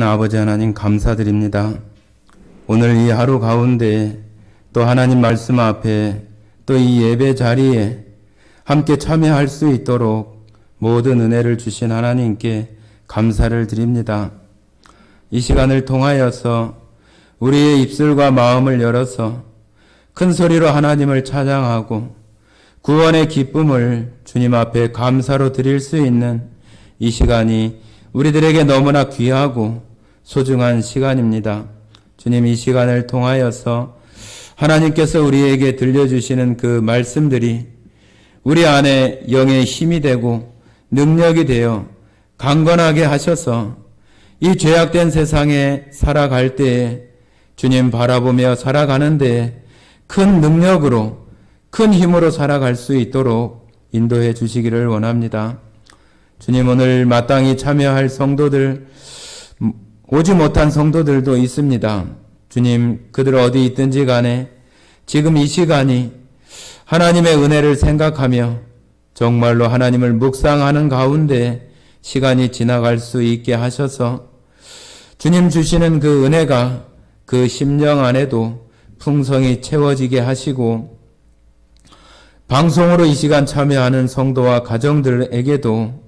아버지 하나님 감사드립니다. 오늘 이 하루 가운데 또 하나님 말씀 앞에 또 이 예배 자리에 함께 참여할 수 있도록 모든 은혜를 주신 하나님께 감사를 드립니다. 이 시간을 통하여서 우리의 입술과 마음을 열어서 큰 소리로 하나님을 찬양하고 구원의 기쁨을 주님 앞에 감사로 드릴 수 있는 이 시간이 우리들에게 너무나 귀하고 소중한 시간입니다. 주님, 이 시간을 통하여서 하나님께서 우리에게 들려주시는 그 말씀들이 우리 안에 영의 힘이 되고 능력이 되어 강건하게 하셔서 이 죄악된 세상에 살아갈 때에 주님 바라보며 살아가는데 큰 능력으로 큰 힘으로 살아갈 수 있도록 인도해 주시기를 원합니다. 주님, 오늘 마땅히 참여할 성도들, 오지 못한 성도들도 있습니다. 주님, 그들 어디 있든지 간에 지금 이 시간이 하나님의 은혜를 생각하며 정말로 하나님을 묵상하는 가운데 시간이 지나갈 수 있게 하셔서 주님 주시는 그 은혜가 그 심령 안에도 풍성히 채워지게 하시고 방송으로 이 시간 참여하는 성도와 가정들에게도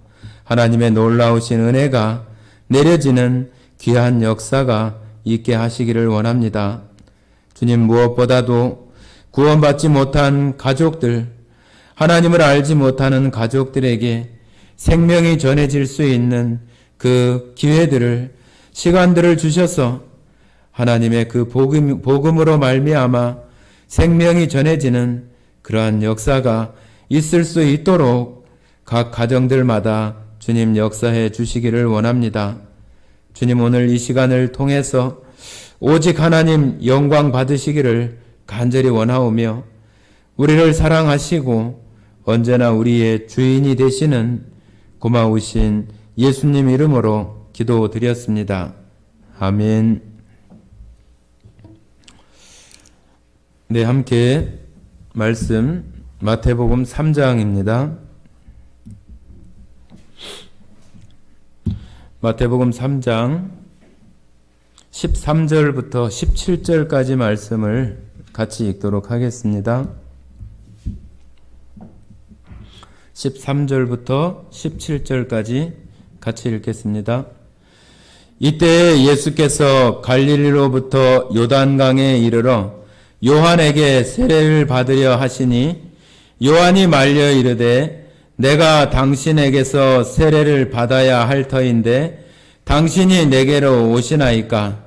하나님의 놀라우신 은혜가 내려지는 귀한 역사가 있게 하시기를 원합니다. 주님, 무엇보다도 구원받지 못한 가족들, 하나님을 알지 못하는 가족들에게 생명이 전해질 수 있는 그 기회들을, 시간들을 주셔서 하나님의 그 복음으로 말미암아 생명이 전해지는 그러한 역사가 있을 수 있도록 각 가정들마다 주님 역사해 주시기를 원합니다. 주님, 오늘 이 시간을 통해서 오직 하나님 영광 받으시기를 간절히 원하오며 우리를 사랑하시고 언제나 우리의 주인이 되시는 고마우신 예수님 이름으로 기도드렸습니다. 아멘. 네, 함께 말씀 마태복음 3장입니다. 마태복음 3장 13절부터 17절까지 말씀을 같이 읽도록 하겠습니다. 13절부터 17절까지 같이 읽겠습니다. 이때 예수께서 갈릴리로부터 요단강에 이르러 요한에게 세례를 받으려 하시니 요한이 말려 이르되 내가 당신에게서 세례를 받아야 할 터인데 당신이 내게로 오시나이까?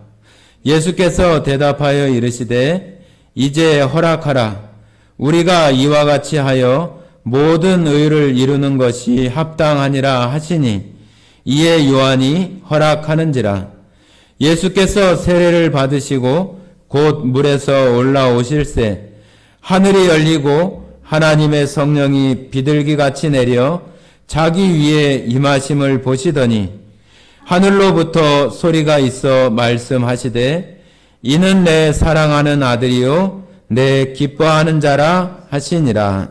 예수께서 대답하여 이르시되 이제 허락하라. 우리가 이와 같이 하여 모든 의를 이루는 것이 합당하니라 하시니 이에 요한이 허락하는지라. 예수께서 세례를 받으시고 곧 물에서 올라오실새 하늘이 열리고 하나님의 성령이 비둘기같이 내려 자기 위에 임하심을 보시더니 하늘로부터 소리가 있어 말씀하시되 이는 내 사랑하는 아들이요 내 기뻐하는 자라 하시니라.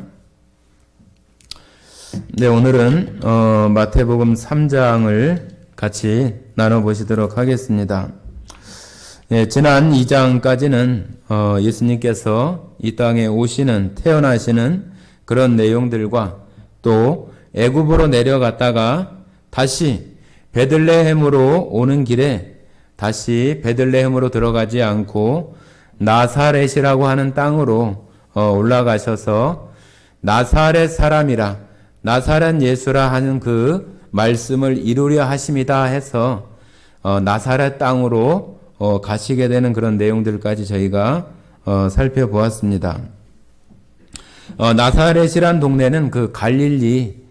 네, 오늘은 마태복음 3장을 같이 나눠보시도록 하겠습니다. 네, 지난 2장까지는 예수님께서 이 땅에 오시는, 태어나시는 그런 내용들과 또 애굽으로 내려갔다가 다시 베들레헴으로 오는 길에 다시 베들레헴으로 들어가지 않고 나사렛이라고 하는 땅으로 올라가셔서 나사렛 사람이라, 나사렛 예수라 하는 그 말씀을 이루려 하심이다 해서 나사렛 땅으로 가시게 되는 그런 내용들까지 저희가 살펴보았습니다. 나사렛이란 동네는 그 갈릴리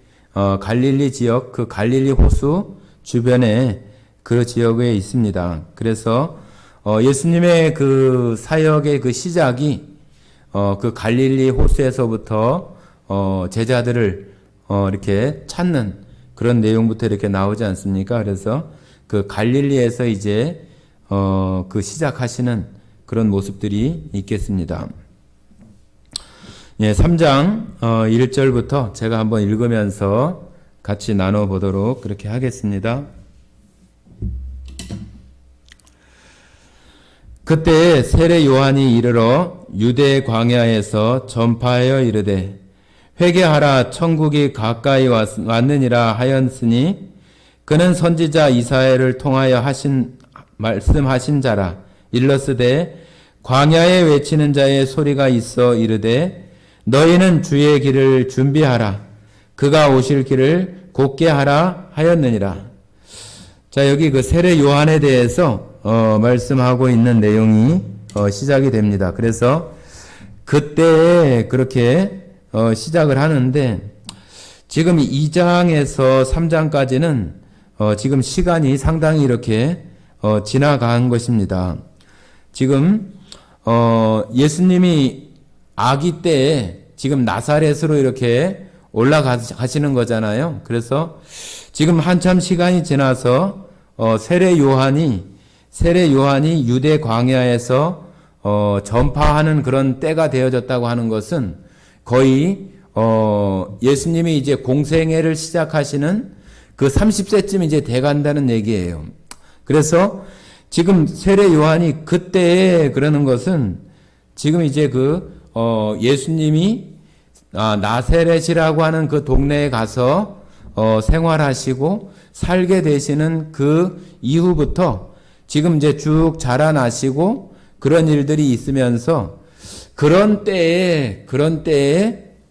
지역, 그 갈릴리 호수 주변에 그 지역에 있습니다. 그래서 예수님의 그 사역의 그 시작이 그 갈릴리 호수에서부터 제자들을 이렇게 찾는 그런 내용부터 이렇게 나오지 않습니까? 그래서 그 갈릴리에서 이제 그 시작하시는 그런 모습들이 있겠습니다. 예, 3장 1절부터 제가 한번 읽으면서 같이 나눠보도록 그렇게 하겠습니다. 그때 세례 요한이 이르러 유대 광야에서 전파하여 이르되 회개하라 천국이 가까이 왔느니라 하였으니 그는 선지자 이사야를 통하여 말씀하신 자라. 일러스되 광야에 외치는 자의 소리가 있어 이르되 너희는 주의 길을 준비하라. 그가 오실 길을 곧게 하라 하였느니라. 자, 여기 그 세례 요한에 대해서 말씀하고 있는 내용이 시작이 됩니다. 그래서 그때 그렇게 시작을 하는데 지금 2장에서 3장까지는 지금 시간이 상당히 이렇게 지나간 것입니다. 지금 예수님이 아기 때에 지금 나사렛으로 이렇게 올라가시는 거잖아요. 그래서 지금 한참 시간이 지나서 세례 요한이 유대 광야에서 전파하는 그런 때가 되어졌다고 하는 것은 거의 예수님이 이제 공생애를 시작하시는 그 30세쯤 이제 돼간다는 얘기예요. 그래서 지금 세례 요한이 그때 그러는 것은 지금 이제 예수님이 나사렛이라고 하는 그 동네에 가서 생활하시고 살게 되시는 그 이후부터 지금 이제 쭉 자라나시고 그런 일들이 있으면서 그런 때에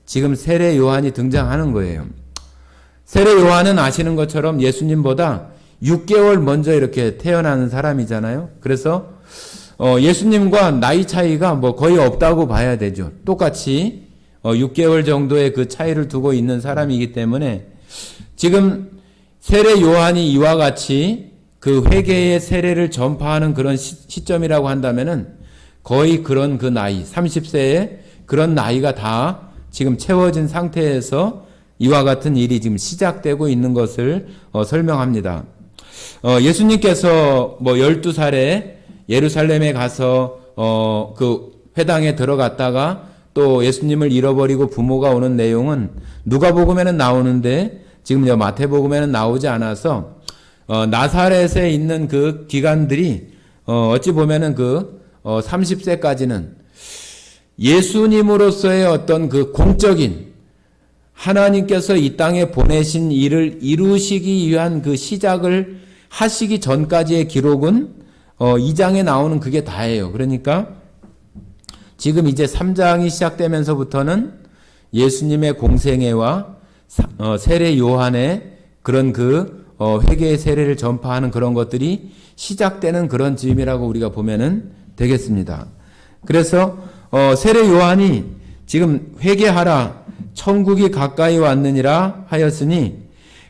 지금 세례 요한이 등장하는 거예요. 세례 요한은 아시는 것처럼 예수님보다 6개월 먼저 이렇게 태어나는 사람이잖아요. 그래서 예수님과 나이 차이가 뭐 거의 없다고 봐야 되죠. 똑같이 6개월 정도의 그 차이를 두고 있는 사람이기 때문에 지금 세례 요한이 이와 같이 그 회개의 세례를 전파하는 그런 시점이라고 한다면은 거의 그런 그 나이, 30세의 그런 나이가 다 지금 채워진 상태에서 이와 같은 일이 지금 시작되고 있는 것을 설명합니다. 예수님께서 뭐 12살에 예루살렘에 가서 그 회당에 들어갔다가 또 예수님을 잃어버리고 부모가 오는 내용은 누가복음에는 나오는데 지금 마태복음에는 나오지 않아서 나사렛에 있는 그 기간들이 어찌 보면은 30세까지는 예수님으로서의 어떤 그 공적인 하나님께서 이 땅에 보내신 일을 이루시기 위한 그 시작을 하시기 전까지의 기록은 2장에 나오는 그게 다예요. 그러니까 지금 이제 3장이 시작되면서부터는 예수님의 공생애와 세례 요한의 그런 회개의 세례를 전파하는 그런 것들이 시작되는 그런 즈음이라고 우리가 보면은 되겠습니다. 그래서 세례 요한이 지금 회개하라 천국이 가까이 왔느니라 하였으니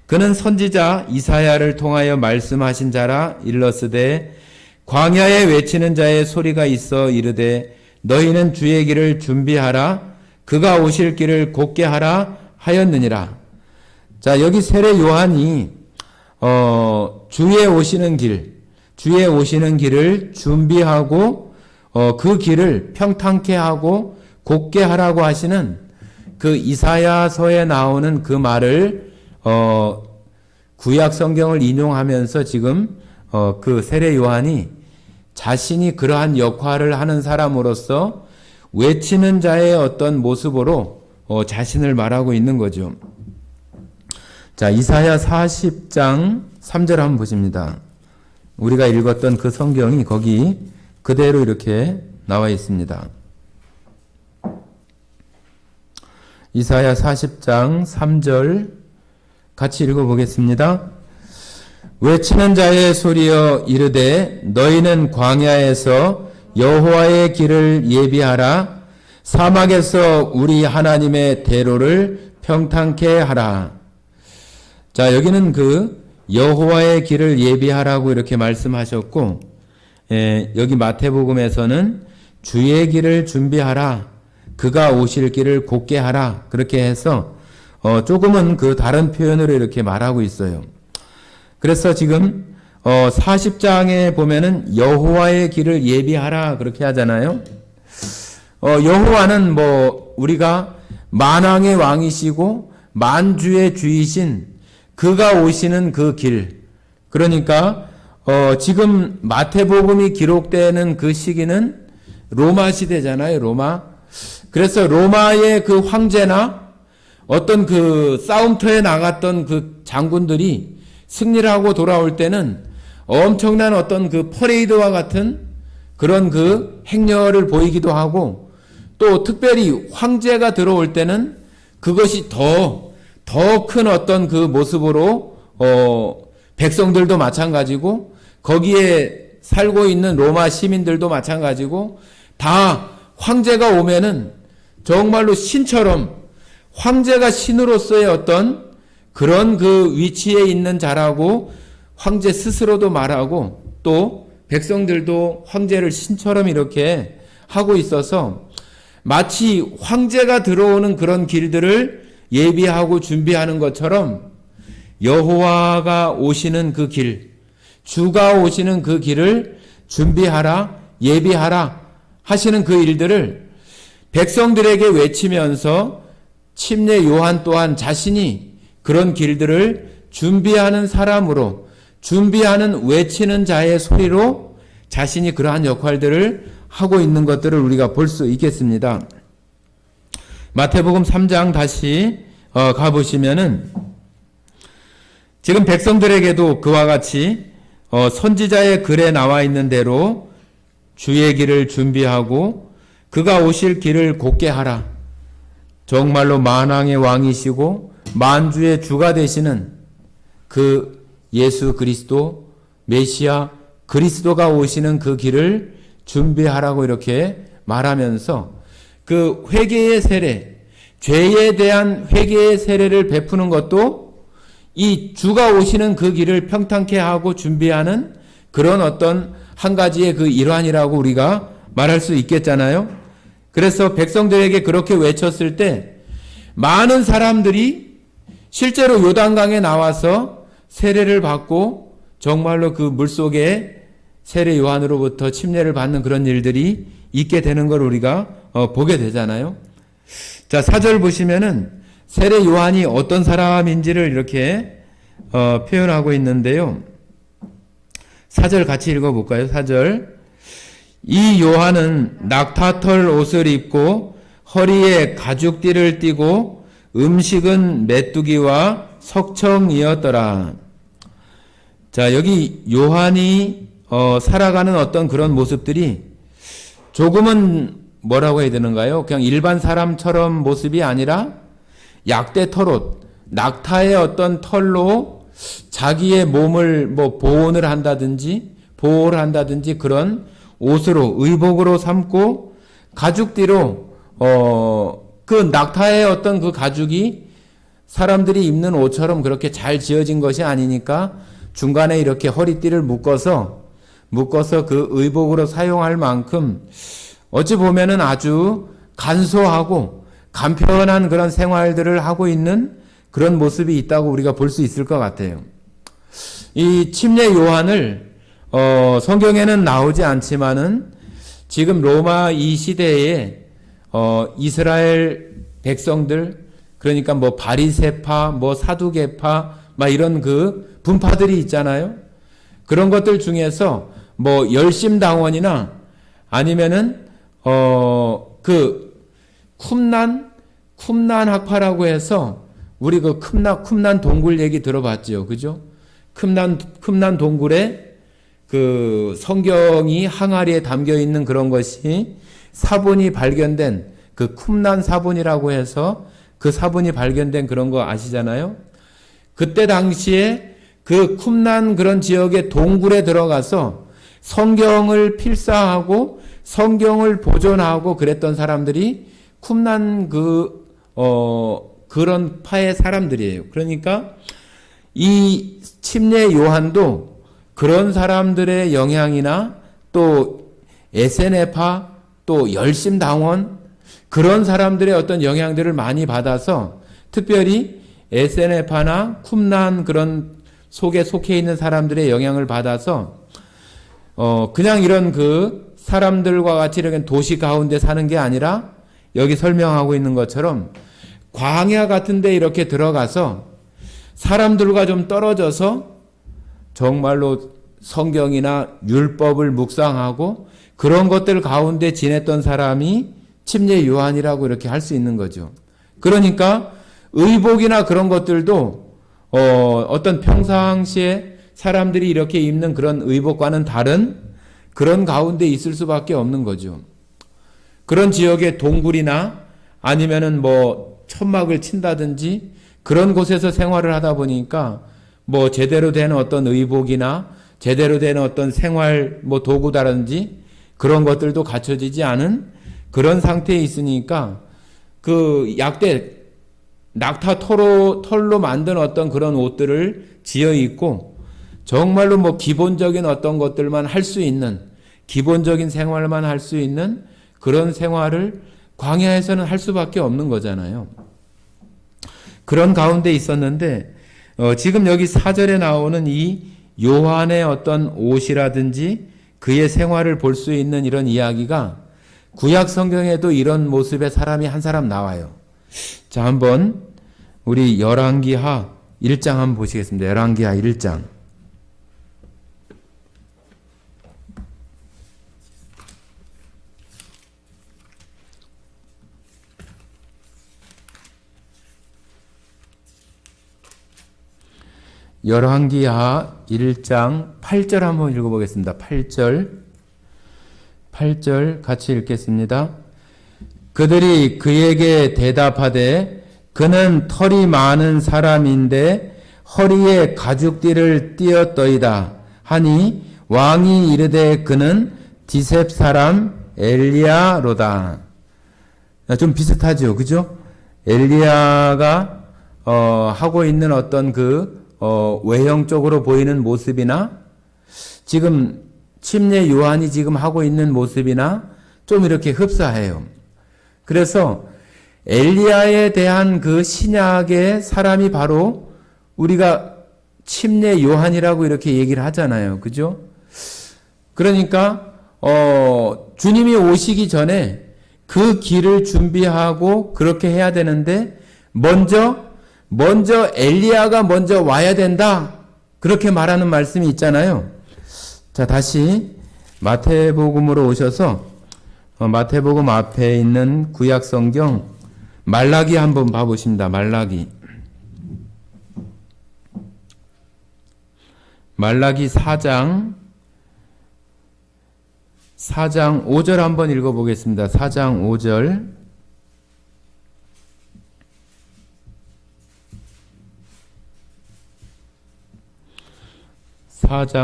그는 선지자 이사야를 통하여 말씀하신 자라. 일러스되 광야에 외치는 자의 소리가 있어 이르되 너희는 주의 길을 준비하라. 그가 오실 길을 곧게 하라 하였느니라. 자, 여기 세례 요한이 주의 오시는 길을 준비하고 그 길을 평탄케 하고 곧게 하라고 하시는 그 이사야서에 나오는 그 말을 구약 성경을 인용하면서 지금 그 세례 요한이 자신이 그러한 역할을 하는 사람으로서 외치는 자의 어떤 모습으로 자신을 말하고 있는 거죠. 자, 이사야 40장 3절 한번 보십니다. 우리가 읽었던 그 성경이 거기 그대로 이렇게 나와 있습니다. 이사야 40장 3절 같이 읽어보겠습니다. 외치는 자의 소리여 이르되 너희는 광야에서 여호와의 길을 예비하라. 사막에서 우리 하나님의 대로를 평탄케 하라. 자, 여기는 그 여호와의 길을 예비하라고 이렇게 말씀하셨고, 여기 마태복음에서는 주의 길을 준비하라. 그가 오실 길을 곧게 하라. 그렇게 해서 조금은 그 다른 표현으로 이렇게 말하고 있어요. 그래서 지금 40장에 보면은 여호와의 길을 예비하라 그렇게 하잖아요. 여호와는 뭐 우리가 만왕의 왕이시고 만주의 주이신 그가 오시는 그 길, 그러니까 지금 마태복음이 기록되는 그 시기는 로마 시대잖아요, 로마. 그래서 로마의 그 황제나 어떤 그 싸움터에 나갔던 그 장군들이 승리를 하고 돌아올 때는 엄청난 어떤 그 퍼레이드와 같은 그런 그 행렬을 보이기도 하고, 또 특별히 황제가 들어올 때는 그것이 더 큰 어떤 그 모습으로 백성들도 마찬가지고 거기에 살고 있는 로마 시민들도 마찬가지고 다 황제가 오면은 정말로 신처럼 황제가 신으로서의 어떤 그런 그 위치에 있는 자라고 황제 스스로도 말하고, 또 백성들도 황제를 신처럼 이렇게 하고 있어서 마치 황제가 들어오는 그런 길들을 예비하고 준비하는 것처럼 여호와가 오시는 그 길, 주가 오시는 그 길을 준비하라, 예비하라 하시는 그 일들을 백성들에게 외치면서 침례 요한 또한 자신이 그런 길들을 준비하는 사람으로, 준비하는 외치는 자의 소리로 자신이 그러한 역할들을 하고 있는 것들을 우리가 볼 수 있겠습니다. 마태복음 3장 다시 가보시면은 지금 백성들에게도 그와 같이 선지자의 글에 나와 있는 대로 주의 길을 준비하고 그가 오실 길을 곧게 하라. 정말로 만왕의 왕이시고 만주의 주가 되시는 그 예수 그리스도, 메시아 그리스도가 오시는 그 길을 준비하라고 이렇게 말하면서 그 회개의 세례, 죄에 대한 회개의 세례를 베푸는 것도 이 주가 오시는 그 길을 평탄케 하고 준비하는 그런 어떤 한 가지의 그 일환이라고 우리가 말할 수 있겠잖아요. 그래서 백성들에게 그렇게 외쳤을 때 많은 사람들이 실제로 요단강에 나와서 세례를 받고 정말로 그 물속에 세례 요한으로부터 침례를 받는 그런 일들이 있게 되는 걸 우리가 보게 되잖아요. 자, 4절 보시면은 세례 요한이 어떤 사람인지를 이렇게 표현하고 있는데요. 4절 같이 읽어볼까요? 4절. 이 요한은 낙타털 옷을 입고 허리에 가죽띠를 띠고 음식은 메뚜기와 석청이었더라. 자, 여기 요한이 살아가는 어떤 그런 모습들이 조금은 뭐라고 해야 되는가요? 그냥 일반 사람처럼 모습이 아니라 약대 털옷, 낙타의 어떤 털로 자기의 몸을 뭐 보호를 한다든지 그런 옷으로, 의복으로 삼고 가죽띠로 그 낙타의 어떤 그 가죽이 사람들이 입는 옷처럼 그렇게 잘 지어진 것이 아니니까 중간에 이렇게 허리띠를 묶어서 그 의복으로 사용할 만큼 어찌 보면은 아주 간소하고 간편한 그런 생활들을 하고 있는 그런 모습이 있다고 우리가 볼 수 있을 것 같아요. 이 침례 요한을 성경에는 나오지 않지만은 지금 로마 이 시대에 이스라엘 백성들, 그러니까 뭐 바리새파, 뭐 사두개파, 막 이런 그 분파들이 있잖아요. 그런 것들 중에서 뭐 열심당원이나 아니면은 그 쿰난 학파라고 해서 우리 그 쿰난 동굴 얘기 들어봤죠, 그죠? 쿰난 동굴에 그 성경이 항아리에 담겨 있는 그런 것이 사본이 발견된 그 쿰난 사본이라고 해서 그 사본이 발견된 그런 거 아시잖아요? 그때 당시에 그 쿰난 그런 지역의 동굴에 들어가서 성경을 필사하고 성경을 보존하고 그랬던 사람들이 쿰난 그런 파의 사람들이에요. 그러니까 이 침례 요한도 그런 사람들의 영향이나 또 에세네파, 또 열심당원, 그런 사람들의 어떤 영향들을 많이 받아서 특별히 에세네파나 쿰난 그런 속에 속해 있는 사람들의 영향을 받아서 그냥 이런 그 사람들과 같이 이렇게 도시 가운데 사는 게 아니라 여기 설명하고 있는 것처럼 광야 같은 데 이렇게 들어가서 사람들과 좀 떨어져서 정말로 성경이나 율법을 묵상하고 그런 것들 가운데 지냈던 사람이 침례 요한이라고 이렇게 할 수 있는 거죠. 그러니까 의복이나 그런 것들도 어떤 평상시에 사람들이 이렇게 입는 그런 의복과는 다른 그런 가운데 있을 수밖에 없는 거죠. 그런 지역의 동굴이나 아니면은 뭐 천막을 친다든지 그런 곳에서 생활을 하다 보니까 뭐 제대로 된 어떤 의복이나 제대로 된 어떤 생활 뭐 도구다든지 그런 것들도 갖춰지지 않은 그런 상태에 있으니까 그 낙타 털로 만든 어떤 그런 옷들을 지어 입고 정말로 뭐 기본적인 어떤 것들만 할 수 있는 기본적인 생활만 할 수 있는 그런 생활을 광야에서는 할 수밖에 없는 거잖아요. 그런 가운데 있었는데 지금 여기 4절에 나오는 이 요한의 어떤 옷이라든지 그의 생활을 볼 수 있는 이런 이야기가 구약 성경에도 이런 모습의 사람이 한 사람 나와요. 자, 한번 우리 열왕기하 1장 한번 보시겠습니다. 열왕기하 1장. 열왕기하 1장 8절 한번 읽어보겠습니다. 8절 같이 읽겠습니다. 그들이 그에게 대답하되 그는 털이 많은 사람인데 허리에 가죽띠를 띠었더이다 하니 왕이 이르되 그는 디셉 사람 엘리야로다. 좀 비슷하죠, 그죠? 엘리야가 하고 있는 어떤 외형적으로 보이는 모습이나 지금 침례 요한이 지금 하고 있는 모습이나 좀 이렇게 흡사해요. 그래서 엘리야에 대한 그 신약의 사람이 바로 우리가 침례 요한이라고 이렇게 얘기를 하잖아요. 그죠? 그러니까 주님이 오시기 전에 그 길을 준비하고 그렇게 해야 되는데 먼저 엘리야가 먼저 와야 된다. 그렇게 말하는 말씀이 있잖아요. 자, 다시 마태복음으로 오셔서 마태복음 앞에 있는 구약 성경 말라기 한번 봐보십니다. 말라기 4장 5절 한번 읽어보겠습니다. 4장 5절.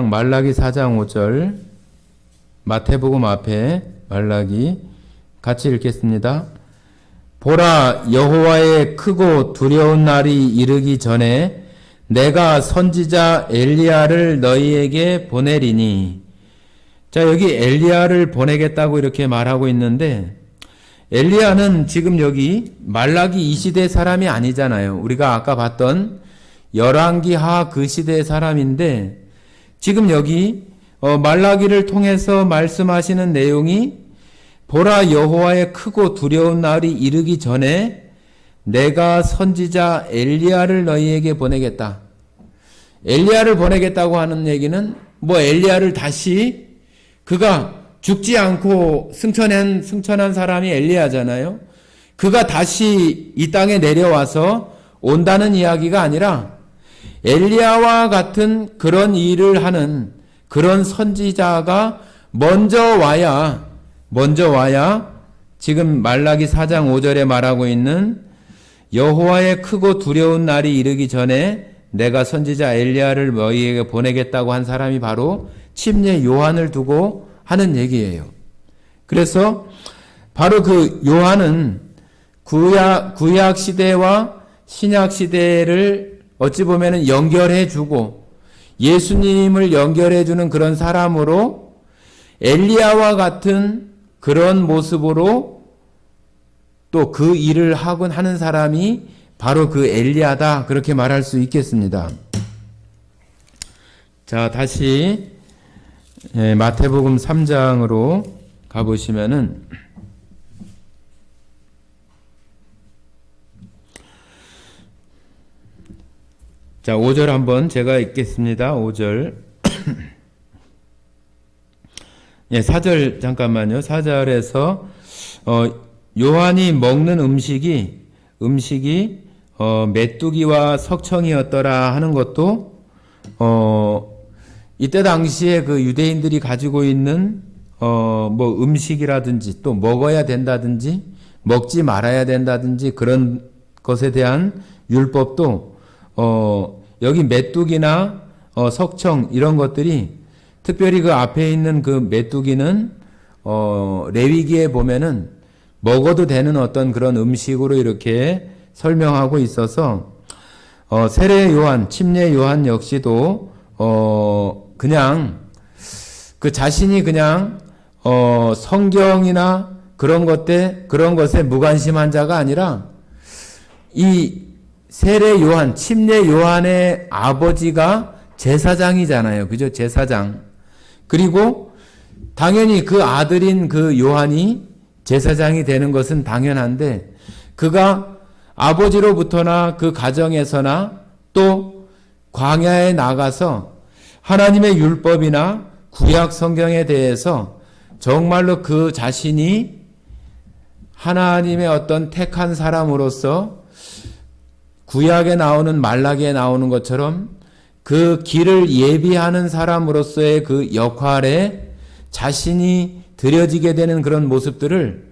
말라기 4장 5절. 마태복음 앞에 말라기 같이 읽겠습니다. 보라, 여호와의 크고 두려운 날이 이르기 전에 내가 선지자 엘리야를 너희에게 보내리니. 자, 여기 엘리야를 보내겠다고 이렇게 말하고 있는데 엘리야는 지금 여기 말라기 이 시대 사람이 아니잖아요. 우리가 아까 봤던 열왕기하 그 시대의 사람인데 지금 여기 말라기를 통해서 말씀하시는 내용이 보라, 여호와의 크고 두려운 날이 이르기 전에 내가 선지자 엘리야를 너희에게 보내겠다. 엘리야를 보내겠다고 하는 얘기는 엘리야를 다시 그가 죽지 않고 승천한 사람이 엘리야잖아요. 그가 다시 이 땅에 내려와서 온다는 이야기가 아니라 엘리야와 같은 그런 일을 하는 그런 선지자가 먼저 와야 지금 말라기 4장 5절에 말하고 있는 여호와의 크고 두려운 날이 이르기 전에 내가 선지자 엘리야를 너희에게 보내겠다고 한 사람이 바로 침례 요한을 두고 하는 얘기예요. 그래서 바로 그 요한은 구약 시대와 신약 시대를 어찌 보면은 연결해 주고 예수님을 연결해 주는 그런 사람으로 엘리야와 같은 그런 모습으로 또 그 일을 하는 사람이 바로 그 엘리야다. 그렇게 말할 수 있겠습니다. 자, 다시 마태복음 3장으로 가보시면은 자, 5절 한번 제가 읽겠습니다. 5절 예, 4절 잠깐만요. 4절에서 요한이 먹는 음식이 메뚜기와 석청이었더라 하는 것도 이때 당시에 그 유대인들이 가지고 있는 뭐 음식이라든지 또 먹어야 된다든지 먹지 말아야 된다든지 그런 것에 대한 율법도 여기 메뚜기나 석청 이런 것들이 특별히 그 앞에 있는 그 메뚜기는 레위기에 보면은 먹어도 되는 어떤 그런 음식으로 이렇게 설명하고 있어서 세례 요한, 침례 요한 역시도 그냥 그 자신이 그냥 성경이나 그런 것에 무관심한 자가 아니라 이 세례 요한, 침례 요한의 아버지가 제사장이잖아요. 그죠? 제사장. 그리고 당연히 그 아들인 그 요한이 제사장이 되는 것은 당연한데 그가 아버지로부터나 그 가정에서나 또 광야에 나가서 하나님의 율법이나 구약 성경에 대해서 정말로 그 자신이 하나님의 어떤 택한 사람으로서 구약에 나오는 말라기에 나오는 것처럼 그 길을 예비하는 사람으로서의 그 역할에 자신이 들여지게 되는 그런 모습들을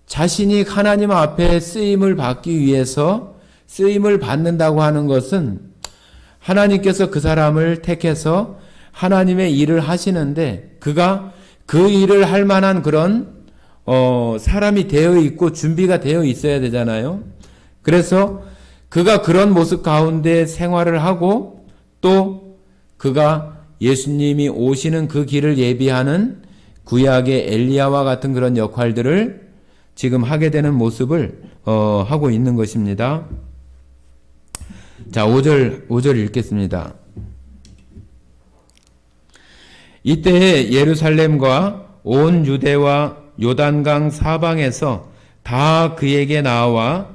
자신이 하나님 앞에 쓰임을 받기 위해서 쓰임을 받는다고 하는 것은 하나님께서 그 사람을 택해서 하나님의 일을 하시는데 그가 그 일을 할 만한 그런 사람이 되어 있고 준비가 되어 있어야 되잖아요. 그래서 그가 그런 모습 가운데 생활을 하고 또 그가 예수님이 오시는 그 길을 예비하는 구약의 엘리야와 같은 그런 역할들을 지금 하게 되는 모습을 하고 있는 것입니다. 자, 5절 읽겠습니다. 이때에 예루살렘과 온 유대와 요단강 사방에서 다 그에게 나와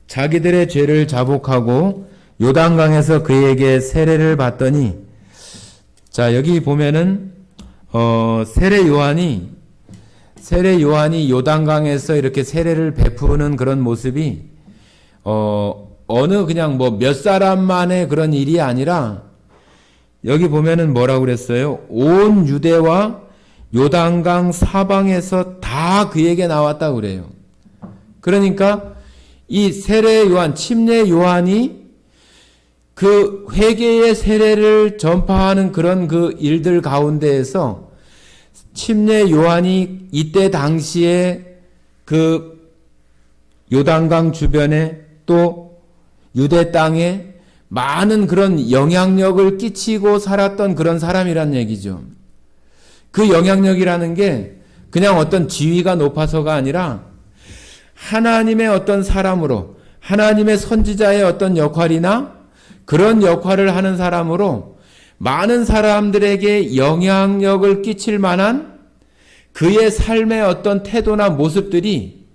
자기들의 죄를 자복하고 요단강에서 그에게 세례를 받더니, 자, 여기 보면은 세례 요한이 요단강에서 이렇게 세례를 베푸는 그런 모습이 어느 그냥 뭐 몇 사람만의 그런 일이 아니라 여기 보면은 뭐라고 그랬어요? 온 유대와 요단강 사방에서 다 그에게 나왔다고 그래요. 그러니까 이 세례 요한, 침례 요한이 그 회개의 세례를 전파하는 그런 그 일들 가운데에서 침례 요한이 이때 당시에 그 요단강 주변에 또 유대 땅에 많은 그런 영향력을 끼치고 살았던 그런 사람이란 얘기죠. 그 영향력이라는 게 그냥 어떤 지위가 높아서가 아니라 하나님의 어떤 사람으로 하나님의 선지자의 어떤 역할이나 그런 역할을 하는 사람으로 많은 사람들에게 영향력을 끼칠 만한 그의 삶의 어떤 태도나 모습들이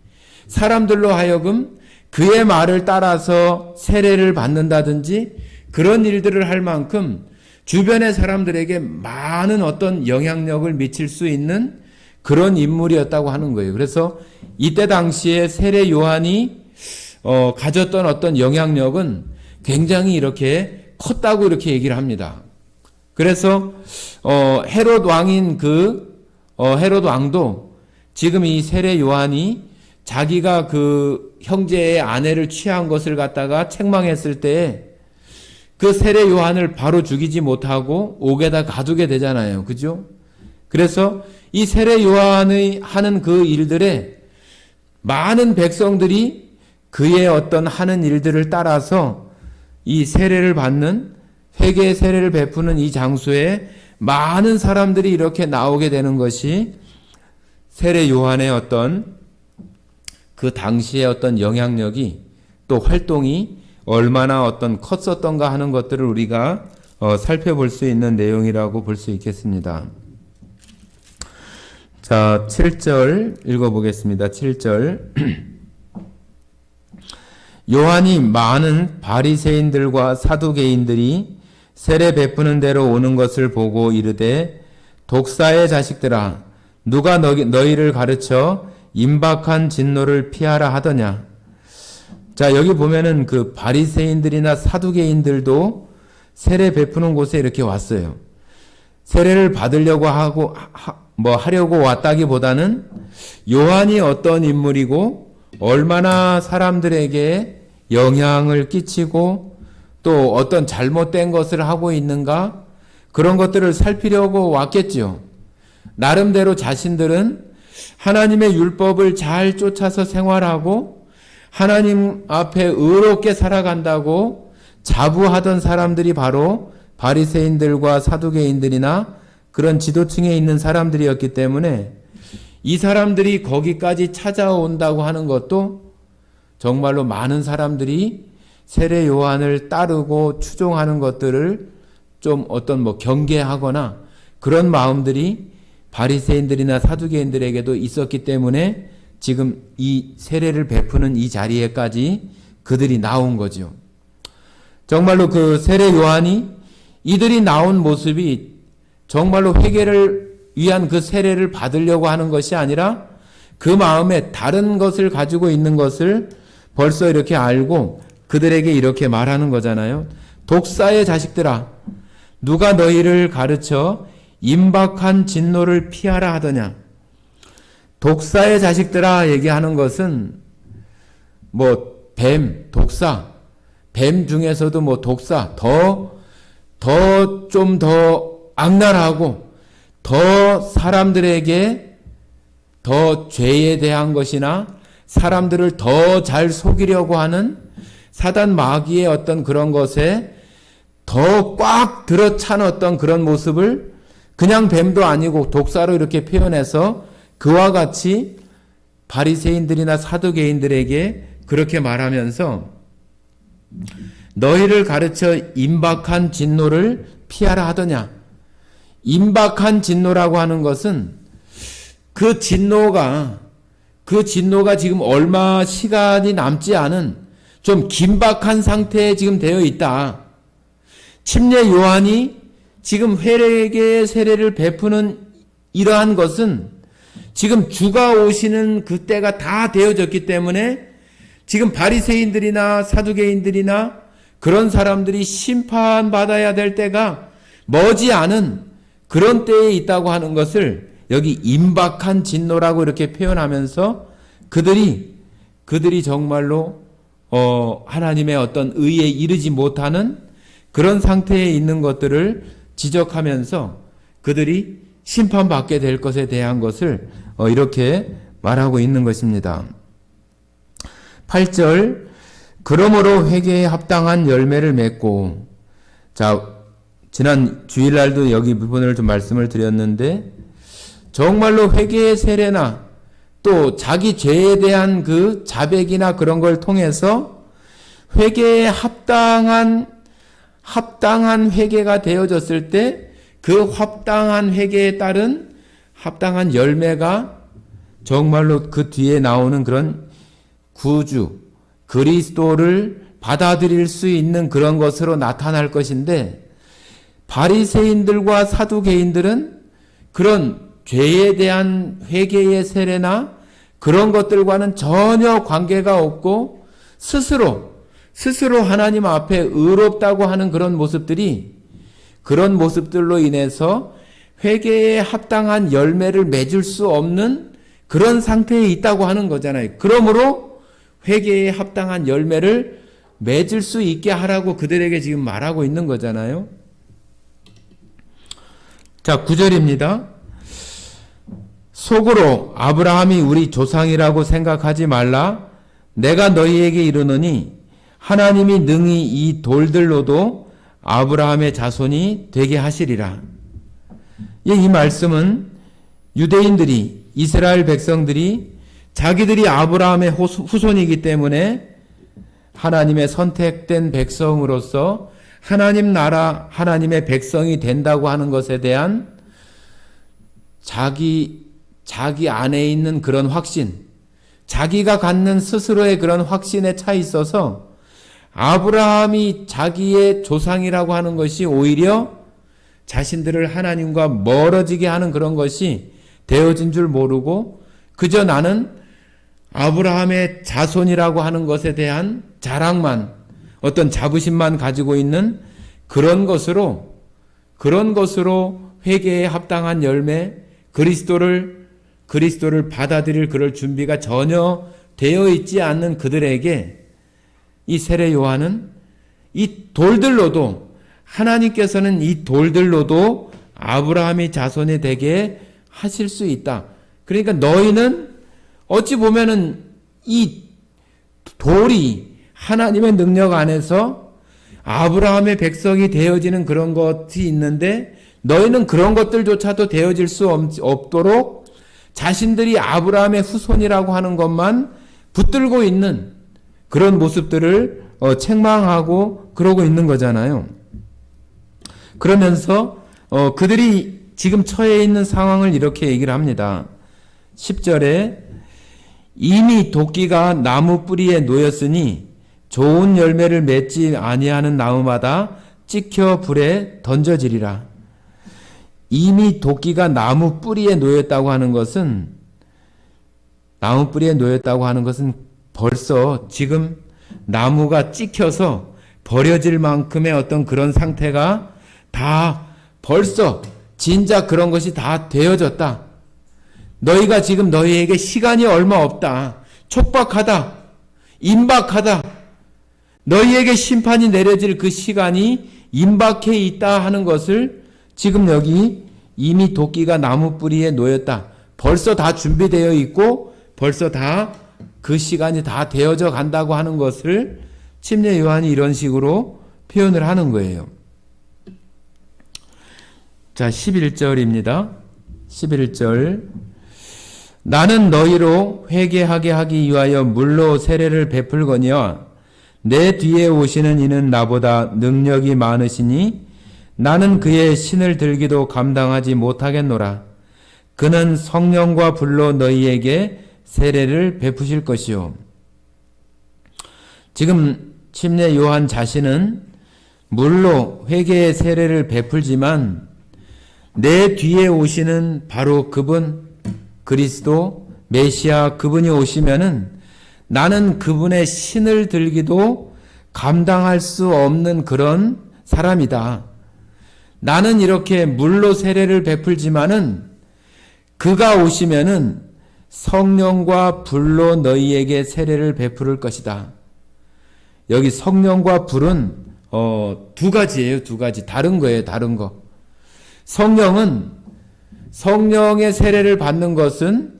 사람들로 하여금 그의 말을 따라서 세례를 받는다든지 그런 일들을 할 만큼 주변의 사람들에게 많은 어떤 영향력을 미칠 수 있는 그런 인물이었다고 하는 거예요. 그래서 이때 당시에 세례 요한이 가졌던 어떤 영향력은 굉장히 이렇게 컸다고 이렇게 얘기를 합니다. 그래서 헤롯 왕인 헤롯 왕도 지금 이 세례 요한이 자기가 그 형제의 아내를 취한 것을 갖다가 책망했을 때에 그 세례 요한을 바로 죽이지 못하고 옥에다 가두게 되잖아요. 그죠? 그래서 이 세례 요한의 하는 그 일들에 많은 백성들이 그의 어떤 하는 일들을 따라서 이 세례를 받는 회개의 세례를 베푸는 이 장소에 많은 사람들이 이렇게 나오게 되는 것이 세례 요한의 어떤 그 당시의 어떤 영향력이 또 활동이 얼마나 어떤 컸었던가 하는 것들을 우리가 살펴볼 수 있는 내용이라고 볼 수 있겠습니다. 자, 7절 읽어보겠습니다. 7절. 요한이 많은 바리새인들과 사두개인들이 세례 베푸는 대로 오는 것을 보고 이르되 독사의 자식들아 누가 너희를 가르쳐 임박한 진노를 피하라 하더냐. 자, 여기 보면은 그 바리새인들이나 사두개인들도 세례 베푸는 곳에 이렇게 왔어요. 세례를 받으려고 하려고 왔다기보다는 요한이 어떤 인물이고 얼마나 사람들에게 영향을 끼치고 또 어떤 잘못된 것을 하고 있는가, 그런 것들을 살피려고 왔겠지요. 나름대로 자신들은 하나님의 율법을 잘 쫓아서 생활하고 하나님 앞에 의롭게 살아간다고 자부하던 사람들이 바로 바리새인들과 사두개인들이나 그런 지도층에 있는 사람들이었기 때문에 이 사람들이 거기까지 찾아온다고 하는 것도 정말로 많은 사람들이 세례 요한을 따르고 추종하는 것들을 좀 어떤 경계하거나 그런 마음들이 바리새인들이나 사두개인들에게도 있었기 때문에 지금 이 세례를 베푸는 이 자리에까지 그들이 나온 거죠. 정말로 그 세례 요한이 이들이 나온 모습이 정말로 회개를 위한 그 세례를 받으려고 하는 것이 아니라 그 마음에 다른 것을 가지고 있는 것을 벌써 이렇게 알고 그들에게 이렇게 말하는 거잖아요. 독사의 자식들아, 누가 너희를 가르쳐 임박한 진노를 피하라 하더냐. 독사의 자식들아 얘기하는 것은 뱀, 독사, 뱀 중에서도 독사, 좀 더 악랄하고 더 사람들에게 더 죄에 대한 것이나 사람들을 더 잘 속이려고 하는 사단 마귀의 어떤 그런 것에 더 꽉 들어찬 어떤 그런 모습을 그냥 뱀도 아니고 독사로 이렇게 표현해서 그와 같이 바리새인들이나 사두개인들에게 그렇게 말하면서 너희를 가르쳐 임박한 진노를 피하라 하더냐. 임박한 진노라고 하는 것은 그 진노가 지금 얼마 시간이 남지 않은 좀 긴박한 상태에 지금 되어 있다. 침례 요한이 지금 회개의 세례를 베푸는 이러한 것은 지금 주가 오시는 그때가 다 되어졌기 때문에 지금 바리새인들이나 사두개인들이나 그런 사람들이 심판받아야 될 때가 머지않은 그런 때에 있다고 하는 것을 여기 임박한 진노라고 이렇게 표현하면서 그들이 정말로 하나님의 어떤 의에 이르지 못하는 그런 상태에 있는 것들을 지적하면서 그들이 심판받게 될 것에 대한 것을 이렇게 말하고 있는 것입니다. 8절, 그러므로 회개에 합당한 열매를 맺고, 자, 지난 주일날도 여기 부분을 좀 말씀을 드렸는데 정말로 회개의 세례나 또 자기 죄에 대한 그 자백이나 그런 걸 통해서 회개에 합당한 회개가 되어졌을 때 그 합당한 회개에 따른 합당한 열매가 정말로 그 뒤에 나오는 그런 구주 그리스도를 받아들일 수 있는 그런 것으로 나타날 것인데, 바리새인들과 사두개인들은 그런 죄에 대한 회개의 세례나 그런 것들과는 전혀 관계가 없고 스스로 하나님 앞에 의롭다고 하는 그런 모습들로 인해서 회개에 합당한 열매를 맺을 수 없는 그런 상태에 있다고 하는 거잖아요. 그러므로 회개에 합당한 열매를 맺을 수 있게 하라고 그들에게 지금 말하고 있는 거잖아요. 자, 9절입니다. 속으로 아브라함이 우리 조상이라고 생각하지 말라. 내가 너희에게 이르노니 하나님이 능히 이 돌들로도 아브라함의 자손이 되게 하시리라. 이 말씀은 유대인들이, 이스라엘 백성들이 자기들이 아브라함의 후손이기 때문에 하나님의 선택된 백성으로서 하나님 나라, 하나님의 백성이 된다고 하는 것에 대한 자기 안에 있는 그런 확신, 자기가 갖는 스스로의 그런 확신에 차 있어서 아브라함이 자기의 조상이라고 하는 것이 오히려 자신들을 하나님과 멀어지게 하는 그런 것이 되어진 줄 모르고 그저 나는 아브라함의 자손이라고 하는 것에 대한 자랑만, 어떤 자부심만 가지고 있는 그런 것으로 회개에 합당한 열매, 그리스도를 받아들일 그럴 준비가 전혀 되어 있지 않는 그들에게 이 세례 요한은 이 돌들로도, 하나님께서는 이 돌들로도 아브라함의 자손이 되게 하실 수 있다. 그러니까 너희는 어찌 보면은 이 돌이 하나님의 능력 안에서 아브라함의 백성이 되어지는 그런 것이 있는데 너희는 그런 것들조차도 되어질 수 없도록 자신들이 아브라함의 후손이라고 하는 것만 붙들고 있는 그런 모습들을 책망하고 그러고 있는 거잖아요. 그러면서 그들이 지금 처해 있는 상황을 이렇게 얘기를 합니다. 10절에 이미 도끼가 나무 뿌리에 놓였으니 좋은 열매를 맺지 아니하는 나무마다 찍혀 불에 던져지리라. 이미 도끼가 나무 뿌리에 놓였다고 하는 것은 벌써 지금 나무가 찍혀서 버려질 만큼의 어떤 그런 상태가 다 벌써 진작 그런 것이 다 되어졌다. 너희가 지금 너희에게 시간이 얼마 없다. 촉박하다. 임박하다. 너희에게 심판이 내려질 그 시간이 임박해 있다 하는 것을 지금 여기 이미 도끼가 나무 뿌리에 놓였다. 벌써 다 준비되어 있고 벌써 다 그 시간이 다 되어져 간다고 하는 것을 침례 요한이 이런 식으로 표현을 하는 거예요. 자, 11절입니다. 11절. 나는 너희로 회개하게 하기 위하여 물로 세례를 베풀거니와 내 뒤에 오시는 이는 나보다 능력이 많으시니 나는 그의 신을 들기도 감당하지 못하겠노라. 그는 성령과 불로 너희에게 세례를 베푸실 것이요. 지금 침례 요한 자신은 물로 회개의 세례를 베풀지만 내 뒤에 오시는 바로 그분, 그리스도 메시아 그분이 오시면은 나는 그분의 신을 들기도 감당할 수 없는 그런 사람이다. 나는 이렇게 물로 세례를 베풀지만은 그가 오시면은 성령과 불로 너희에게 세례를 베풀을 것이다. 여기 성령과 불은 두 가지예요. 두 가지. 다른 거예요. 다른 거. 성령은 성령의 세례를 받는 것은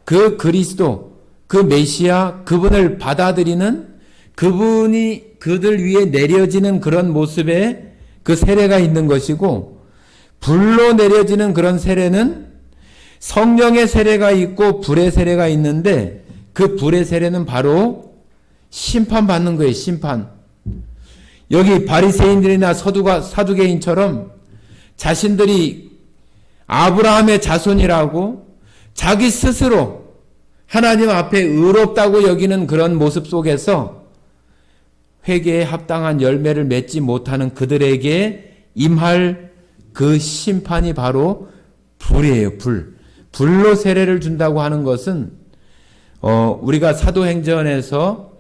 그 그리스도, 그 메시아, 그분을 받아들이는 그분이 그들 위에 내려지는 그런 모습의 그 세례가 있는 것이고, 불로 내려지는 그런 세례는 성령의 세례가 있고 불의 세례가 있는데 그 불의 세례는 바로 심판받는 거예요. 심판. 여기 바리새인들이나 사두개인처럼 자신들이 아브라함의 자손이라고 자기 스스로 하나님 앞에 의롭다고 여기는 그런 모습 속에서 회개에 합당한 열매를 맺지 못하는 그들에게 임할 그 심판이 바로 불이에요. 불로 세례를 준다고 하는 것은 우리가 사도행전에서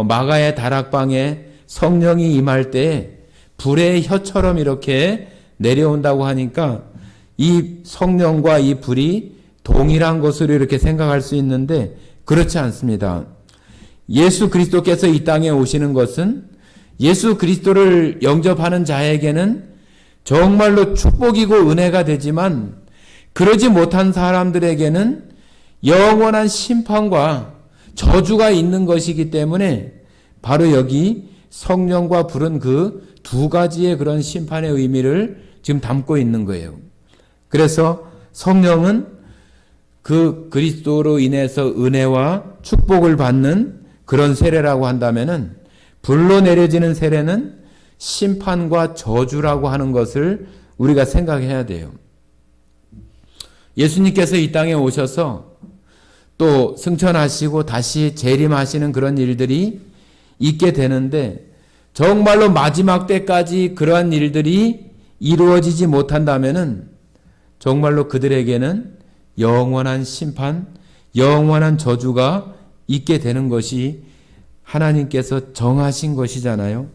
마가의 다락방에 성령이 임할 때 불의 혀처럼 이렇게 내려온다고 하니까 이 성령과 이 불이 동일한 것으로 이렇게 생각할 수 있는데 그렇지 않습니다. 예수 그리스도께서 이 땅에 오시는 것은 예수 그리스도를 영접하는 자에게는 정말로 축복이고 은혜가 되지만 그러지 못한 사람들에게는 영원한 심판과 저주가 있는 것이기 때문에 바로 여기 성령과 불은 그 두 가지의 그런 심판의 의미를 지금 담고 있는 거예요. 그래서 성령은 그 그리스도로 인해서 은혜와 축복을 받는 그런 세례라고 한다면은 불로 내려지는 세례는 심판과 저주라고 하는 것을 우리가 생각해야 돼요. 예수님께서 이 땅에 오셔서 또 승천하시고 다시 재림하시는 그런 일들이 있게 되는데 정말로 마지막 때까지 그러한 일들이 이루어지지 못한다면은 정말로 그들에게는 영원한 심판, 영원한 저주가 있게 되는 것이 하나님께서 정하신 것이잖아요.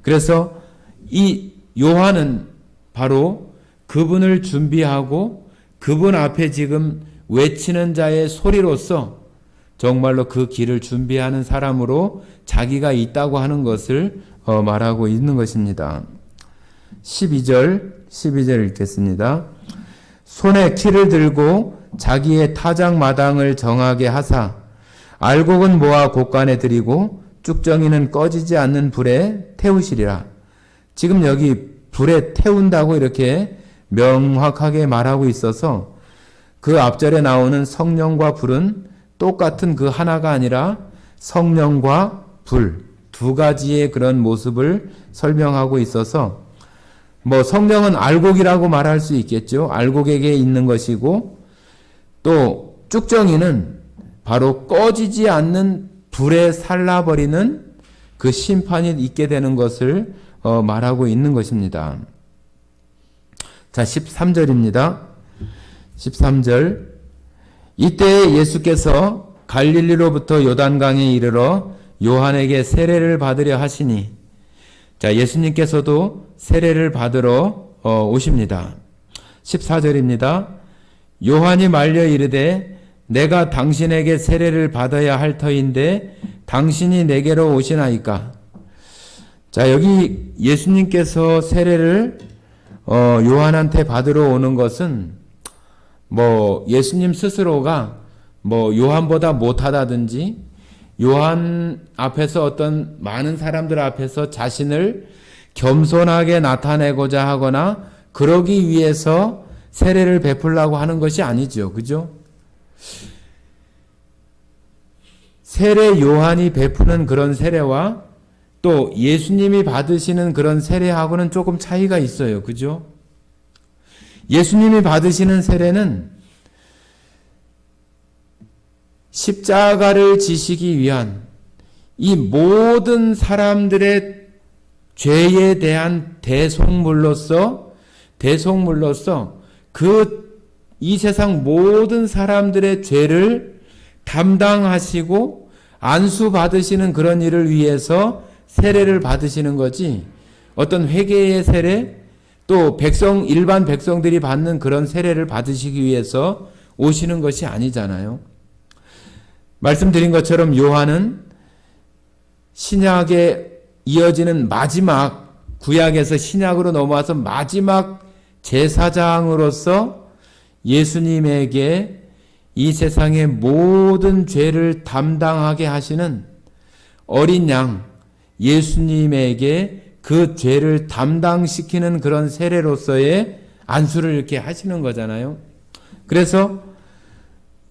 그래서 이 요한은 바로 그분을 준비하고 그분 앞에 지금 외치는 자의 소리로서 정말로 그 길을 준비하는 사람으로 자기가 있다고 하는 것을 말하고 있는 것입니다. 12절 읽겠습니다. 손에 키를 들고 자기의 타작 마당을 정하게 하사 알곡은 모아 곳간에 들이고 쭉정이는 꺼지지 않는 불에 태우시리라. 지금 여기 불에 태운다고 이렇게 명확하게 말하고 있어서 그 앞절에 나오는 성령과 불은 똑같은 그 하나가 아니라 성령과 불 두 가지의 그런 모습을 설명하고 있어서 성령은 알곡이라고 말할 수 있겠죠. 알곡에게 있는 것이고 또 쭉정이는 바로 꺼지지 않는 불에 살라버리는 그 심판이 있게 되는 것을 말하고 있는 것입니다. 자, 13절입니다. 13절. 이때 예수께서 갈릴리로부터 요단강에 이르러 요한에게 세례를 받으려 하시니, 자, 예수님께서도 세례를 받으러 오십니다. 14절입니다. 요한이 말려 이르되 내가 당신에게 세례를 받아야 할 터인데 당신이 내게로 오시나이까. 자, 여기 예수님께서 세례를 요한한테 받으러 오는 것은 예수님 스스로가 요한보다 못하다든지 요한 앞에서 어떤 많은 사람들 앞에서 자신을 겸손하게 나타내고자 하거나 그러기 위해서 세례를 베풀려고 하는 것이 아니죠. 그죠? 세례 요한이 베푸는 그런 세례와 또 예수님이 받으시는 그런 세례하고는 조금 차이가 있어요. 그죠? 예수님이 받으시는 세례는 십자가를 지시기 위한 이 모든 사람들의 죄에 대한 대속물로서 이 세상 모든 사람들의 죄를 담당하시고 안수받으시는 그런 일을 위해서 세례를 받으시는 거지, 어떤 회개의 세례, 또 일반 백성들이 받는 그런 세례를 받으시기 위해서 오시는 것이 아니잖아요. 말씀드린 것처럼 요한은 신약에 이어지는 마지막, 구약에서 신약으로 넘어와서 마지막 제사장으로서 예수님에게 이 세상의 모든 죄를 담당하게 하시는 어린 양, 예수님에게 그 죄를 담당시키는 그런 세례로서의 안수를 이렇게 하시는 거잖아요. 그래서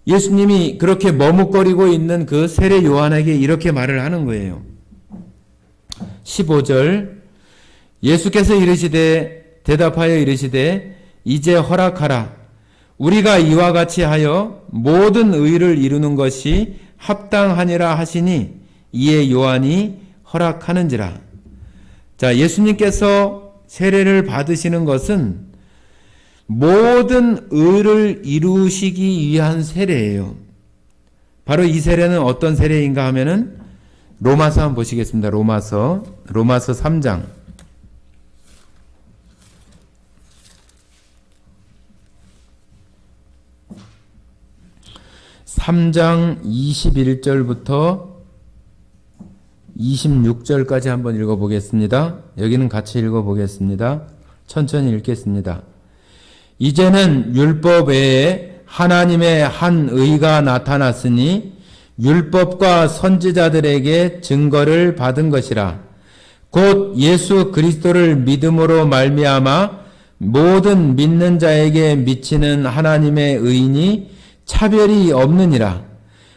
예수님이 그렇게 머뭇거리고 있는 그 세례 요한에게 이렇게 말을 하는 거예요. 15절. 예수께서 대답하여 이르시되 이제 허락하라. 우리가 이와 같이 하여 모든 의를 이루는 것이 합당하니라 하시니 이에 요한이 허락하는지라. 자, 예수님께서 세례를 받으시는 것은 모든 의를 이루시기 위한 세례예요. 바로 이 세례는 어떤 세례인가 하면은 로마서 한번 보시겠습니다. 로마서 3장. 3장 21절부터 26절까지 한번 읽어보겠습니다. 여기는 같이 읽어보겠습니다. 천천히 읽겠습니다. 이제는 율법 외에 하나님의 한 의가 나타났으니 율법과 선지자들에게 증거를 받은 것이라. 곧 예수 그리스도를 믿음으로 말미암아 모든 믿는 자에게 미치는 하나님의 의인이 차별이 없느니라.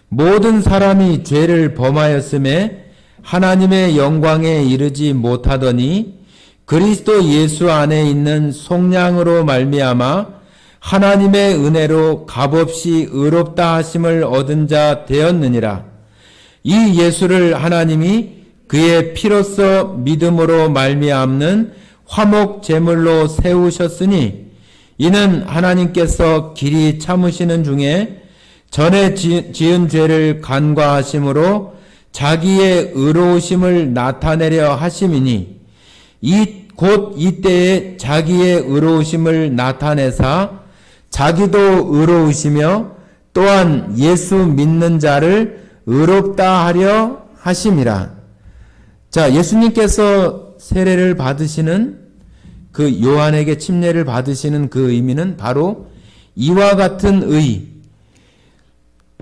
모든 사람이 죄를 범하였음에 하나님의 영광에 이르지 못하더니 그리스도 예수 안에 있는 속량으로 말미암아 하나님의 은혜로 값없이 의롭다 하심을 얻은 자 되었느니라. 이 예수를 하나님이 그의 피로써 믿음으로 말미암는 화목 제물로 세우셨으니 이는 하나님께서 길이 참으시는 중에 전에 지은 죄를 간과하심으로 자기의 의로우심을 나타내려 하심이니 곧 이때에 자기의 의로우심을 나타내사 자기도 의로우시며 또한 예수 믿는 자를 의롭다 하려 하심이라. 자, 예수님께서 세례를 받으시는 그 요한에게 침례를 받으시는 그 의미는 바로 이와 같은 의,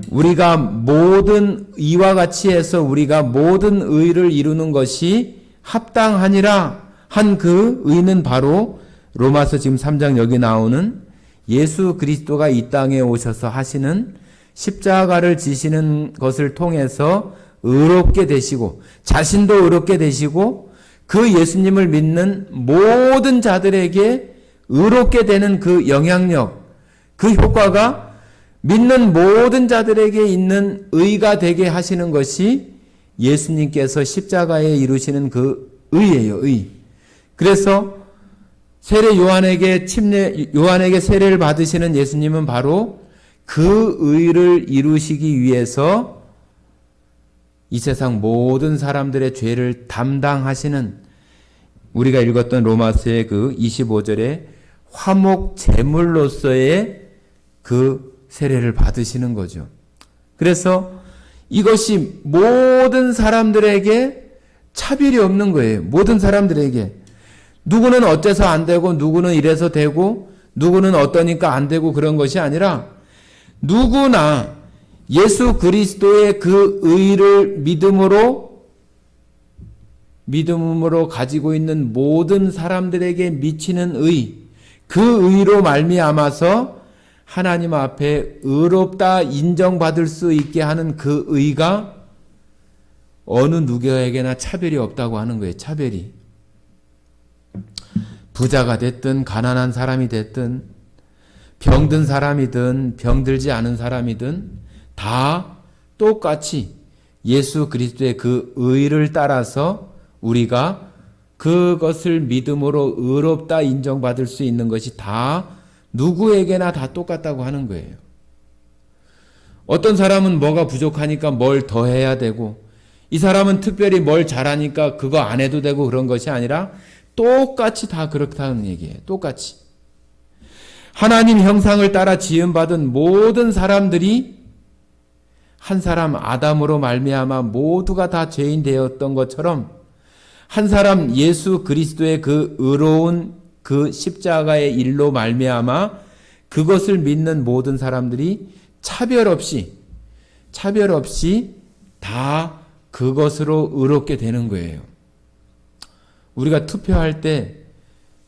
우리가 모든 이와 같이 해서 우리가 모든 의를 이루는 것이 합당하니라 한 그 의는 바로 로마서 지금 3장 여기 나오는 예수 그리스도가 이 땅에 오셔서 하시는 십자가를 지시는 것을 통해서 의롭게 되시고 자신도 의롭게 되시고 그 예수님을 믿는 모든 자들에게 의롭게 되는 그 영향력, 그 효과가 믿는 모든 자들에게 있는 의가 되게 하시는 것이 예수님께서 십자가에 이루시는 그 의예요, 의. 그래서 요한에게 세례를 받으시는 예수님은 바로 그 의를 이루시기 위해서 이 세상 모든 사람들의 죄를 담당하시는, 우리가 읽었던 로마서의 그 25절에 화목 제물로서의 그 세례를 받으시는 거죠. 그래서 이것이 모든 사람들에게 차별이 없는 거예요. 모든 사람들에게. 누구는 어때서 안 되고 누구는 이래서 되고 누구는 어떠니까 안 되고 그런 것이 아니라 누구나 예수 그리스도의 그 의를 믿음으로 가지고 있는 모든 사람들에게 미치는 의, 그 의로 말미암아서 하나님 앞에 의롭다 인정받을 수 있게 하는 그 의가 어느 누구에게나 차별이 없다고 하는 거예요. 차별이. 부자가 됐든 가난한 사람이 됐든 병든 사람이든 병들지 않은 사람이든 다 똑같이 예수 그리스도의 그 의를 따라서 우리가 그것을 믿음으로 의롭다 인정받을 수 있는 것이 다 누구에게나 다 똑같다고 하는 거예요. 어떤 사람은 뭐가 부족하니까 뭘 더 해야 되고, 이 사람은 특별히 뭘 잘하니까 그거 안 해도 되고 그런 것이 아니라 똑같이 다 그렇다는 얘기예요. 똑같이. 하나님 형상을 따라 지음받은 모든 사람들이 한 사람 아담으로 말미암아 모두가 다 죄인 되었던 것처럼 한 사람 예수 그리스도의 그 의로운 그 십자가의 일로 말미암아 그것을 믿는 모든 사람들이 차별 없이 다 그것으로 의롭게 되는 거예요. 우리가 투표할 때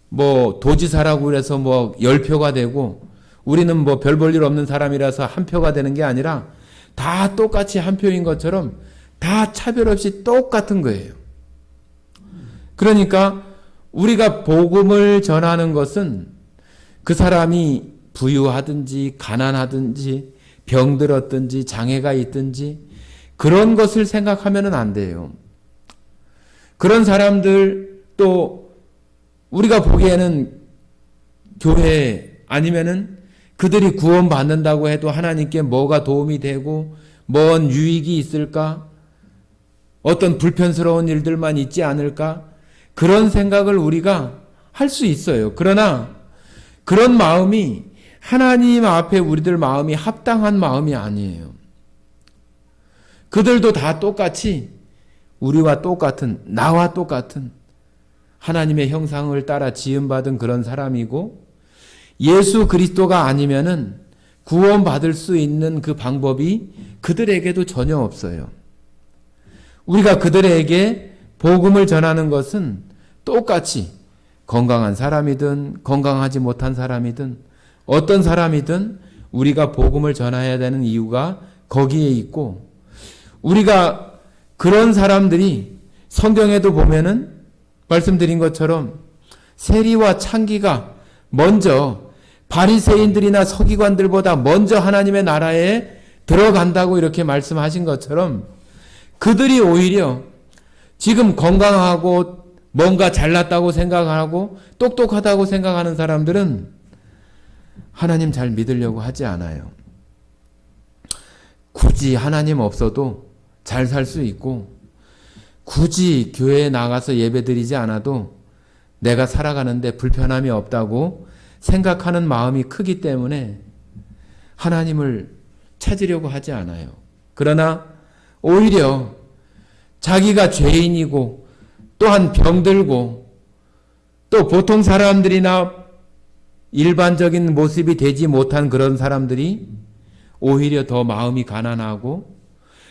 뭐 도지사라고 그래서 뭐 10표가 되고 우리는 뭐 별 볼 일 없는 사람이라서 한 표가 되는 게 아니라 다 똑같이 한 표인 것처럼 다 차별 없이 똑같은 거예요. 그러니까 우리가 복음을 전하는 것은 그 사람이 부유하든지 가난하든지 병들었든지 장애가 있든지 그런 것을 생각하면은 안 돼요. 그런 사람들 또 우리가 보기에는 교회 아니면은 그들이 구원받는다고 해도 하나님께 뭐가 도움이 되고 뭔 유익이 있을까? 어떤 불편스러운 일들만 있지 않을까? 그런 생각을 우리가 할 수 있어요. 그러나 그런 마음이 하나님 앞에 우리들 마음이 합당한 마음이 아니에요. 그들도 다 똑같이 우리와 똑같은, 나와 똑같은 하나님의 형상을 따라 지음받은 그런 사람이고 예수 그리스도가 아니면은 구원받을 수 있는 그 방법이 그들에게도 전혀 없어요. 우리가 그들에게 복음을 전하는 것은 똑같이 건강한 사람이든 건강하지 못한 사람이든 어떤 사람이든 우리가 복음을 전해야 되는 이유가 거기에 있고, 우리가 그런 사람들이 성경에도 보면은 말씀드린 것처럼 세리와 창기가 먼저 바리새인들이나 서기관들보다 먼저 하나님의 나라에 들어간다고 이렇게 말씀하신 것처럼 그들이 오히려 지금 건강하고 뭔가 잘났다고 생각하고 똑똑하다고 생각하는 사람들은 하나님 잘 믿으려고 하지 않아요. 굳이 하나님 없어도 잘 살 수 있고, 굳이 교회에 나가서 예배드리지 않아도 내가 살아가는데 불편함이 없다고 생각하는 마음이 크기 때문에 하나님을 찾으려고 하지 않아요. 그러나 오히려 자기가 죄인이고 또한 병들고 또 보통 사람들이나 일반적인 모습이 되지 못한 그런 사람들이 오히려 더 마음이 가난하고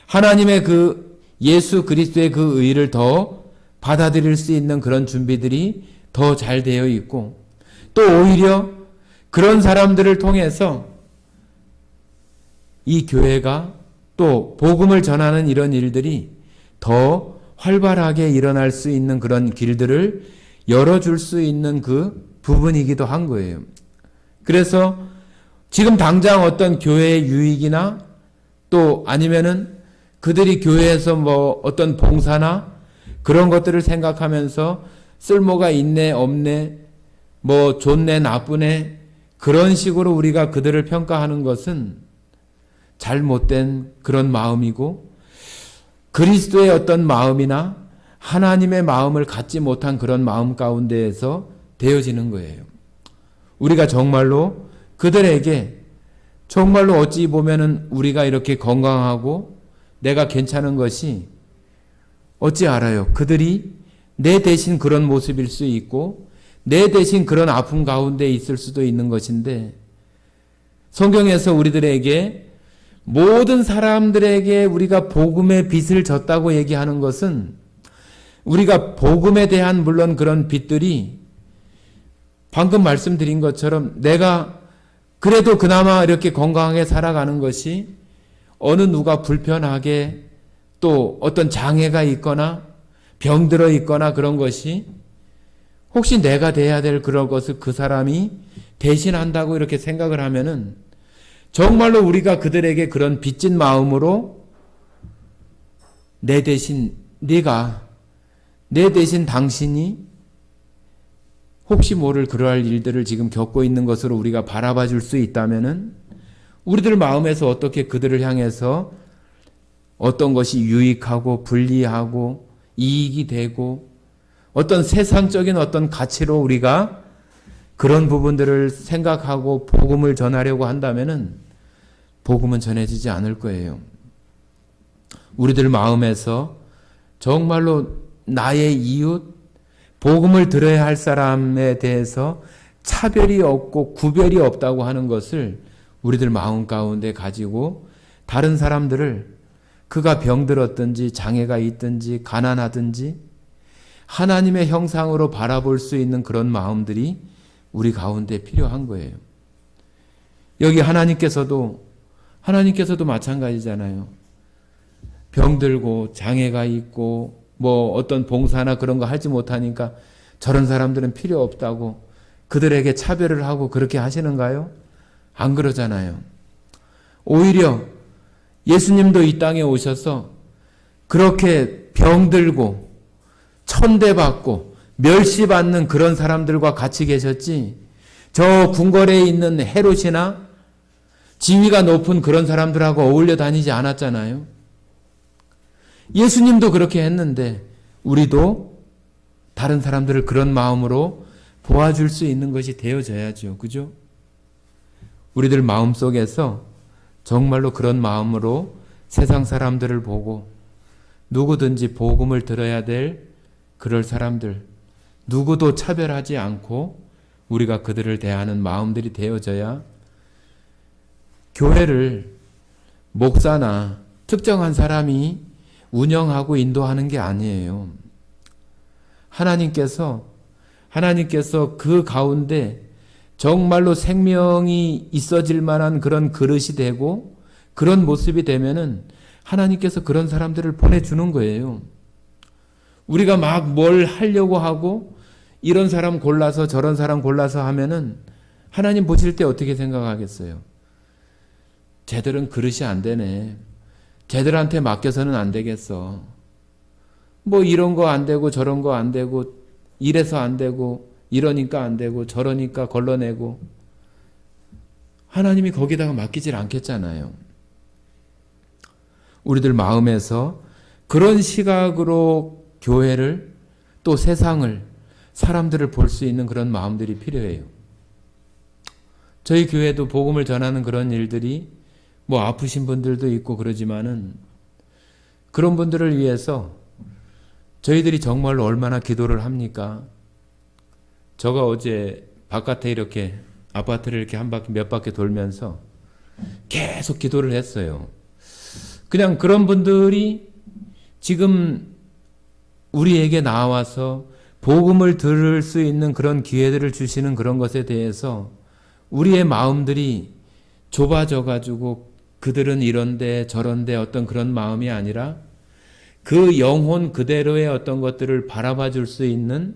하나님의 그 예수 그리스도의 그 의를 더 받아들일 수 있는 그런 준비들이 더 잘 되어 있고, 또 오히려 그런 사람들을 통해서 이 교회가 또 복음을 전하는 이런 일들이 더 활발하게 일어날 수 있는 그런 길들을 열어줄 수 있는 그 부분이기도 한 거예요. 그래서 지금 당장 어떤 교회의 유익이나 또 아니면은 그들이 교회에서 뭐 어떤 봉사나 그런 것들을 생각하면서 쓸모가 있네 없네 뭐 좋네 나쁘네 그런 식으로 우리가 그들을 평가하는 것은 잘못된 그런 마음이고, 그리스도의 어떤 마음이나 하나님의 마음을 갖지 못한 그런 마음 가운데에서 되어지는 거예요. 우리가 정말로 그들에게 정말로 어찌 보면은 우리가 이렇게 건강하고 내가 괜찮은 것이 어찌 알아요. 그들이 내 대신 그런 모습일 수 있고 내 대신 그런 아픔 가운데 있을 수도 있는 것인데, 성경에서 우리들에게 모든 사람들에게 우리가 복음의 빛을 졌다고 얘기하는 것은 우리가 복음에 대한 물론 그런 빛들이 방금 말씀드린 것처럼 내가 그래도 그나마 이렇게 건강하게 살아가는 것이 어느 누가 불편하게 또 어떤 장애가 있거나 병들어 있거나 그런 것이 혹시 내가 돼야 될 그런 것을 그 사람이 대신한다고 이렇게 생각을 하면은 정말로 우리가 그들에게 그런 빚진 마음으로 내 대신 네가, 내 대신 당신이 혹시 모를 그러할 일들을 지금 겪고 있는 것으로 우리가 바라봐 줄 수 있다면은 우리들 마음에서 어떻게 그들을 향해서 어떤 것이 유익하고 불리하고 이익이 되고 어떤 세상적인 어떤 가치로 우리가 그런 부분들을 생각하고 복음을 전하려고 한다면은 복음은 전해지지 않을 거예요. 우리들 마음에서 정말로 나의 이웃, 복음을 들어야 할 사람에 대해서 차별이 없고 구별이 없다고 하는 것을 우리들 마음 가운데 가지고 다른 사람들을 그가 병들었든지 장애가 있든지 가난하든지 하나님의 형상으로 바라볼 수 있는 그런 마음들이 우리 가운데 필요한 거예요. 여기 하나님께서도 마찬가지잖아요. 병들고 장애가 있고 뭐 어떤 봉사나 그런 거 하지 못하니까 저런 사람들은 필요 없다고 그들에게 차별을 하고 그렇게 하시는가요? 안 그러잖아요. 오히려 예수님도 이 땅에 오셔서 그렇게 병들고 천대받고 멸시받는 그런 사람들과 같이 계셨지, 저 궁궐에 있는 헤롯이나 지위가 높은 그런 사람들하고 어울려 다니지 않았잖아요. 예수님도 그렇게 했는데 우리도 다른 사람들을 그런 마음으로 도와줄 수 있는 것이 되어져야죠. 그죠? 우리들 마음속에서 정말로 그런 마음으로 세상 사람들을 보고 누구든지 복음을 들어야 될 그럴 사람들, 누구도 차별하지 않고 우리가 그들을 대하는 마음들이 되어져야 교회를 목사나 특정한 사람이 운영하고 인도하는 게 아니에요. 하나님께서 그 가운데 정말로 생명이 있어질 만한 그런 그릇이 되고 그런 모습이 되면은 하나님께서 그런 사람들을 보내주는 거예요. 우리가 막 뭘 하려고 하고 이런 사람 골라서 저런 사람 골라서 하면은 하나님 보실 때 어떻게 생각하겠어요? 쟤들은 그릇이 안 되네. 쟤들한테 맡겨서는 안 되겠어. 뭐 이런 거 안 되고 저런 거 안 되고 이래서 안 되고 이러니까 안 되고 저러니까 걸러내고 하나님이 거기다가 맡기질 않겠잖아요. 우리들 마음에서 그런 시각으로 교회를 또 세상을 사람들을 볼 수 있는 그런 마음들이 필요해요. 저희 교회도 복음을 전하는 그런 일들이 뭐 아프신 분들도 있고 그러지만은 그런 분들을 위해서 저희들이 정말로 얼마나 기도를 합니까? 제가 어제 바깥에 이렇게 아파트를 이렇게 한 바퀴 몇 바퀴 돌면서 계속 기도를 했어요. 그냥 그런 분들이 지금 우리에게 나와서 복음을 들을 수 있는 그런 기회들을 주시는 그런 것에 대해서 우리의 마음들이 좁아져 가지고 그들은 이런데 저런데 어떤 그런 마음이 아니라 그 영혼 그대로의 어떤 것들을 바라봐 줄 수 있는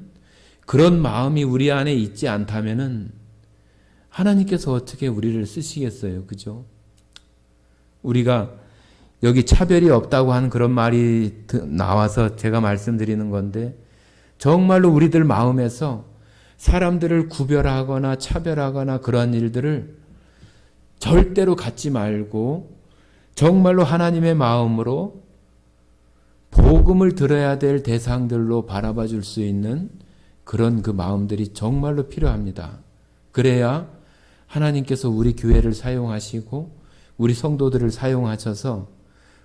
그런 마음이 우리 안에 있지 않다면은 하나님께서 어떻게 우리를 쓰시겠어요? 그죠? 우리가 여기 차별이 없다고 하는 그런 말이 나와서 제가 말씀드리는 건데 정말로 우리들 마음에서 사람들을 구별하거나 차별하거나 그런 일들을 절대로 갖지 말고 정말로 하나님의 마음으로 복음을 들어야 될 대상들로 바라봐 줄 수 있는 그런 그 마음들이 정말로 필요합니다. 그래야 하나님께서 우리 교회를 사용하시고 우리 성도들을 사용하셔서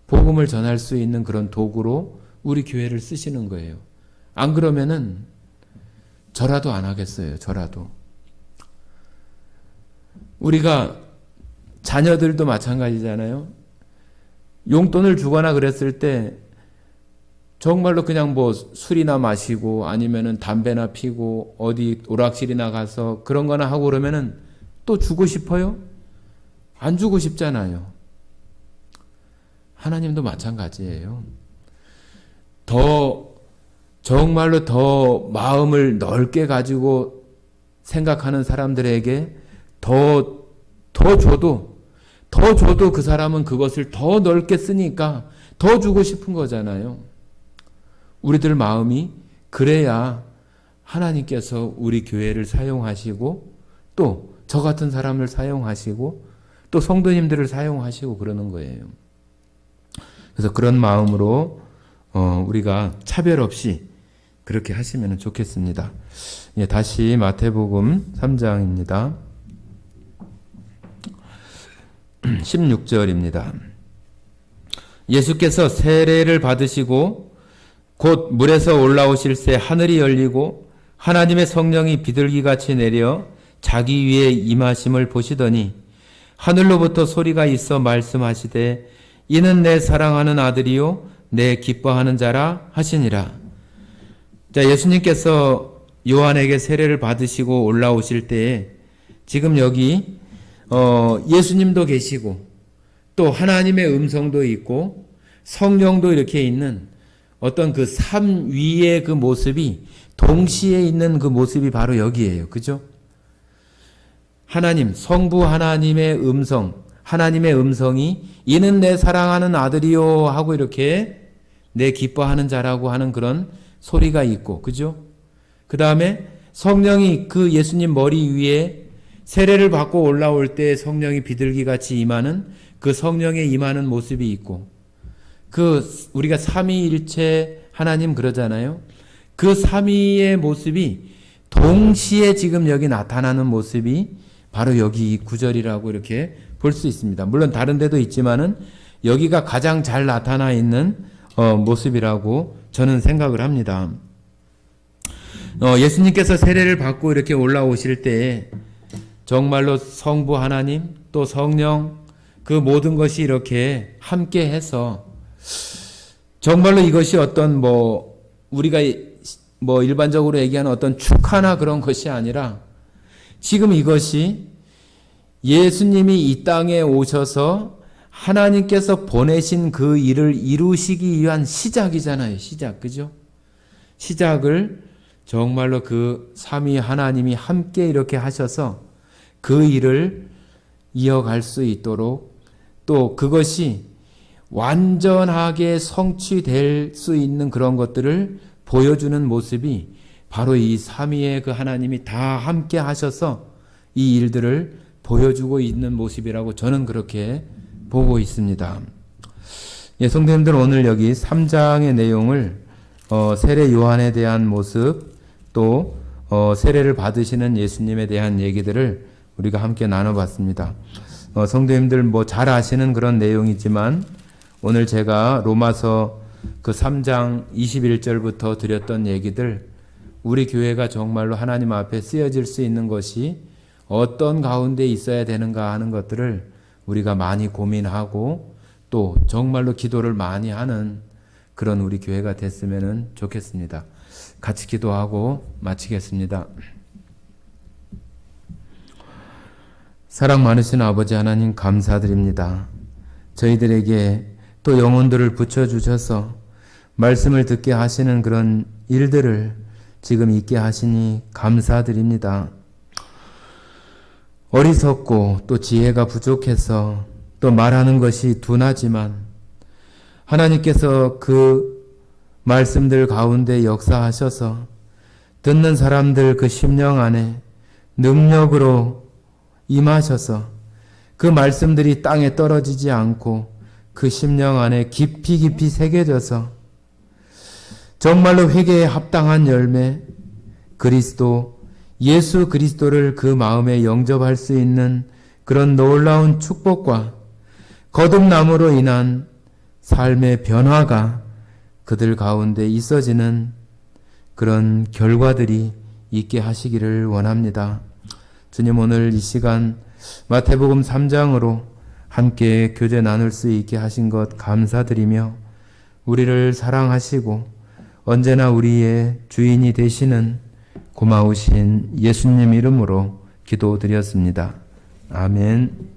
복음을 전할 수 있는 그런 도구로 우리 교회를 쓰시는 거예요. 안 그러면은 저라도 안 하겠어요. 저라도. 우리가 자녀들도 마찬가지잖아요. 용돈을 주거나 그랬을 때 정말로 그냥 뭐 술이나 마시고 아니면은 담배나 피고 어디 오락실이나 가서 그런 거나 하고 그러면은 또 주고 싶어요? 안 주고 싶잖아요. 하나님도 마찬가지예요. 정말로 더 마음을 넓게 가지고 생각하는 사람들에게 더 줘도 그 사람은 그것을 더 넓게 쓰니까 더 주고 싶은 거잖아요. 우리들 마음이 그래야 하나님께서 우리 교회를 사용하시고 또 저 같은 사람을 사용하시고 또 성도님들을 사용하시고 그러는 거예요. 그래서 그런 마음으로 우리가 차별 없이 그렇게 하시면 좋겠습니다. 예, 다시 마태복음 3장입니다. 16절입니다. 예수께서 세례를 받으시고 곧 물에서 올라오실새 하늘이 열리고 하나님의 성령이 비둘기같이 내려 자기 위에 임하심을 보시더니 하늘로부터 소리가 있어 말씀하시되 이는 내 사랑하는 아들이요 내 기뻐하는 자라 하시니라. 자, 예수님께서 요한에게 세례를 받으시고 올라오실 때에 지금 여기 예수님도 계시고 또 하나님의 음성도 있고 성령도 이렇게 있는 어떤 그 삼위의 그 모습이 동시에 있는 그 모습이 바로 여기예요. 그죠? 하나님, 성부 하나님의 음성, 하나님의 음성이 이는 내 사랑하는 아들이요 하고 이렇게 내 기뻐하는 자라고 하는 그런 소리가 있고, 그죠? 그 다음에 성령이 그 예수님 머리 위에 세례를 받고 올라올 때 성령이 비둘기같이 임하는 그 성령의 임하는 모습이 있고, 우리가 삼위일체 하나님 그러잖아요. 그 삼위의 모습이 동시에 지금 여기 나타나는 모습이 바로 여기 이 구절이라고 이렇게 볼 수 있습니다. 물론 다른 데도 있지만은 여기가 가장 잘 나타나 있는 모습이라고 저는 생각을 합니다. 예수님께서 세례를 받고 이렇게 올라오실 때에 정말로 성부 하나님 또 성령 그 모든 것이 이렇게 함께 해서 정말로 이것이 어떤 우리가 일반적으로 얘기하는 어떤 축하나 그런 것이 아니라 지금 이것이 예수님이 이 땅에 오셔서 하나님께서 보내신 그 일을 이루시기 위한 시작이잖아요. 시작. 그죠? 시작을 정말로 그 삼위 하나님이 함께 이렇게 하셔서 그 일을 이어갈 수 있도록 또 그것이 완전하게 성취될 수 있는 그런 것들을 보여주는 모습이 바로 이 삼위의 그 하나님이 다 함께 하셔서 이 일들을 보여주고 있는 모습이라고 저는 그렇게 보고 있습니다. 예, 성도님들 오늘 여기 3장의 내용을 세례 요한에 대한 모습 또 세례를 받으시는 예수님에 대한 얘기들을 우리가 함께 나눠봤습니다. 성도님들 뭐 잘 아시는 그런 내용이지만 오늘 제가 로마서 그 3장 21절부터 드렸던 얘기들 우리 교회가 정말로 하나님 앞에 쓰여질 수 있는 것이 어떤 가운데 있어야 되는가 하는 것들을 우리가 많이 고민하고 또 정말로 기도를 많이 하는 그런 우리 교회가 됐으면 좋겠습니다. 같이 기도하고 마치겠습니다. 사랑 많으신 아버지 하나님 감사드립니다. 저희들에게 또 영혼들을 붙여주셔서 말씀을 듣게 하시는 그런 일들을 지금 있게 하시니 감사드립니다. 어리석고 또 지혜가 부족해서 또 말하는 것이 둔하지만 하나님께서 그 말씀들 가운데 역사하셔서 듣는 사람들 그 심령 안에 능력으로 임하셔서 그 말씀들이 땅에 떨어지지 않고 그 심령 안에 깊이 새겨져서 정말로 회개에 합당한 열매 그리스도 예수 그리스도를 그 마음에 영접할 수 있는 그런 놀라운 축복과 거듭남으로 인한 삶의 변화가 그들 가운데 있어지는 그런 결과들이 있게 하시기를 원합니다. 주님 오늘 이 시간 마태복음 3장으로 함께 교제 나눌 수 있게 하신 것 감사드리며 우리를 사랑하시고 언제나 우리의 주인이 되시는 고마우신 예수님 이름으로 기도드렸습니다. 아멘.